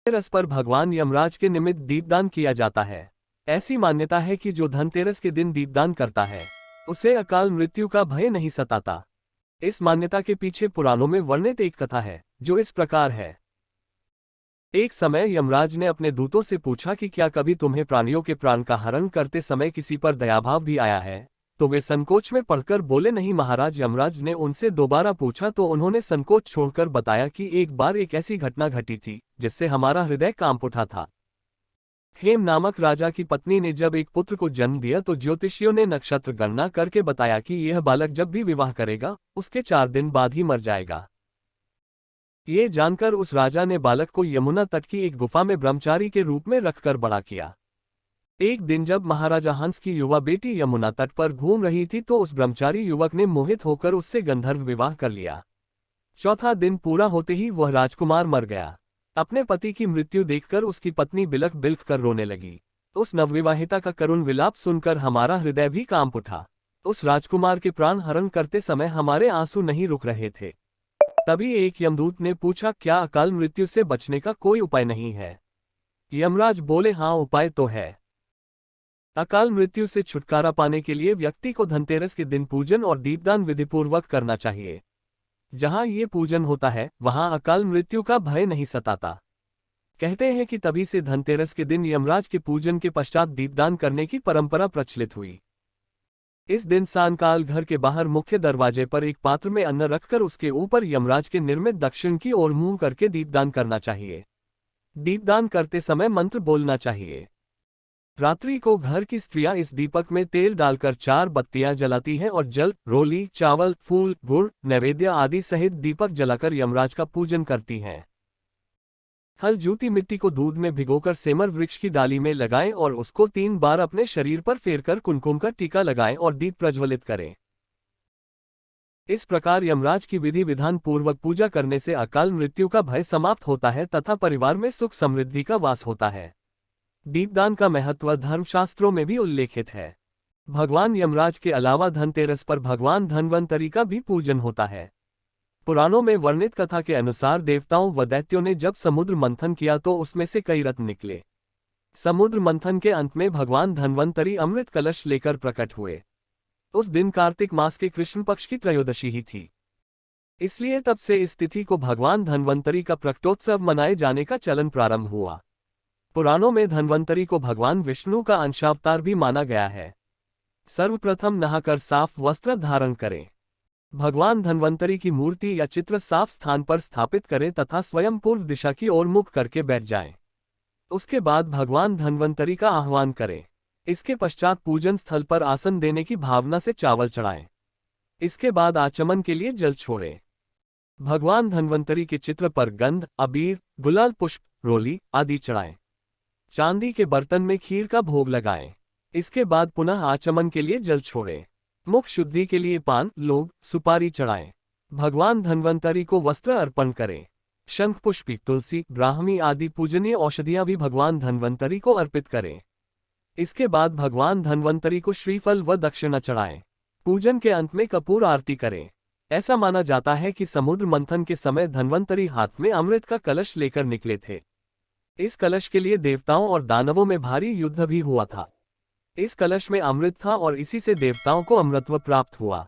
धनतेरस पर भगवान यमराज के निमित्त दीपदान किया जाता है। ऐसी मान्यता है कि जो धनतेरस के दिन दीपदान करता है उसे अकाल मृत्यु का भय नहीं सताता। इस मान्यता के पीछे पुराणों में वर्णित एक कथा है जो इस प्रकार है। एक समय यमराज ने अपने दूतों से पूछा कि क्या कभी तुम्हें प्राणियों के प्राण का हरण करते समय किसी पर दयाभाव भी आया है? तो वे संकोच में पड़कर बोले, नहीं महाराज। यमराज ने उनसे दोबारा पूछा तो उन्होंने संकोच छोड़कर बताया कि एक बार एक ऐसी घटना घटी थी जिससे हमारा हृदय कांप उठा था। हेम नामक राजा की पत्नी ने जब एक पुत्र को जन्म दिया तो ज्योतिषियों ने नक्षत्र गणना करके बताया कि यह बालक जब भी विवाह करेगा उसके 4 दिन बाद ही मर जाएगा। ये जानकर उस राजा ने बालक को यमुना तट की एक गुफा में ब्रह्मचारी के रूप में रखकर बड़ा किया। एक दिन जब महाराजा हंस की युवा बेटी यमुना तट पर घूम रही थी तो उस ब्रह्मचारी युवक ने मोहित होकर उससे गंधर्व विवाह कर लिया। चौथा दिन पूरा होते ही वह राजकुमार मर गया। अपने पति की मृत्यु देखकर उसकी पत्नी बिलख बिलख कर रोने लगी। उस नवविवाहिता का करुण विलाप सुनकर हमारा हृदय भी कांप उठा। उस राजकुमार के प्राण हरण करते समय हमारे आंसू नहीं रुक रहे थे। तभी एक यमदूत ने पूछा, क्या अकाल मृत्यु से बचने का कोई उपाय नहीं है? यमराज बोले, हाँ उपाय तो है। अकाल मृत्यु से छुटकारा पाने के लिए व्यक्ति को धनतेरस के दिन पूजन और दीपदान विधिपूर्वक करना चाहिए। जहां ये पूजन होता है वहां अकाल मृत्यु का भय नहीं सताता। कहते हैं कि तभी से धनतेरस के दिन यमराज के पूजन के पश्चात दीपदान करने की परंपरा प्रचलित हुई। इस दिन सायंकाल घर के बाहर मुख्य दरवाजे पर एक पात्र में अन्न रखकर उसके ऊपर यमराज के निर्मित दक्षिण की ओर मुंह करके दीपदान करना चाहिए। दीपदान करते समय मंत्र बोलना चाहिए। रात्रि को घर की स्त्रियां इस दीपक में तेल डालकर 4 बत्तियां जलाती हैं और जल, रोली, चावल, फूल, गुड़, नैवेद्य आदि सहित दीपक जलाकर यमराज का पूजन करती हैं। हल जूती मिट्टी को दूध में भिगोकर सेमर वृक्ष की डाली में लगाएं और उसको 3 बार अपने शरीर पर फेरकर कुमकुम का टीका लगाएं और दीप प्रज्वलित करें। इस प्रकार यमराज की विधि विधान पूर्वक पूजा करने से अकाल मृत्यु का भय समाप्त होता है तथा परिवार में सुख समृद्धि का वास होता है। दीपदान का महत्व धर्मशास्त्रों में भी उल्लेखित है। भगवान यमराज के अलावा धनतेरस पर भगवान धन्वंतरी का भी पूजन होता है। पुराणों में वर्णित कथा के अनुसार देवताओं व दैत्यों ने जब समुद्र मंथन किया तो उसमें से कई रत्न निकले। समुद्र मंथन के अंत में भगवान धन्वंतरी अमृत कलश लेकर प्रकट हुए। उस दिन कार्तिक मास के कृष्ण पक्ष की त्रयोदशी ही थी। इसलिए तब से इस तिथि को भगवान धन्वंतरी का प्रकटोत्सव मनाए जाने का चलन प्रारंभ हुआ। पुराणों में धन्वंतरी को भगवान विष्णु का अंशावतार भी माना गया है। सर्वप्रथम नहाकर साफ वस्त्र धारण करें। भगवान धन्वंतरी की मूर्ति या चित्र साफ स्थान पर स्थापित करें तथा स्वयं पूर्व दिशा की ओर मुख करके बैठ जाएं। उसके बाद भगवान धन्वंतरी का आह्वान करें। इसके पश्चात पूजन स्थल पर आसन देने की भावना से चावल चढ़ाएं। इसके बाद आचमन के लिए जल छोड़ें। भगवान धन्वंतरी के चित्र पर गंध, अबीर, गुलाल पुष्प, रोली आदि चढ़ाएं। चांदी के बर्तन में खीर का भोग लगाएं। इसके बाद पुनः आचमन के लिए जल छोड़ें। मुख शुद्धि के लिए पान, लौंग, सुपारी चढ़ाएं। भगवान धन्वंतरी को वस्त्र अर्पण करें। शंख पुष्पी, तुलसी, ब्राह्मी आदि पूजनीय औषधियां भी भगवान धन्वंतरी को अर्पित करें। इसके बाद भगवान धन्वंतरी को श्रीफल व दक्षिणा चढ़ाएं। पूजन के अंत में कपूर आरती करें। ऐसा माना जाता है कि समुद्र मंथन के समय धन्वंतरी हाथ में अमृत का कलश लेकर निकले थे। इस कलश के लिए देवताओं और दानवों में भारी युद्ध भी हुआ था। इस कलश में अमृत था और इसी से देवताओं को अमृतत्व प्राप्त हुआ।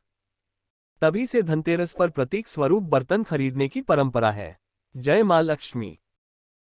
तभी से धनतेरस पर प्रतीक स्वरूप बर्तन खरीदने की परंपरा है। जय मां लक्ष्मी।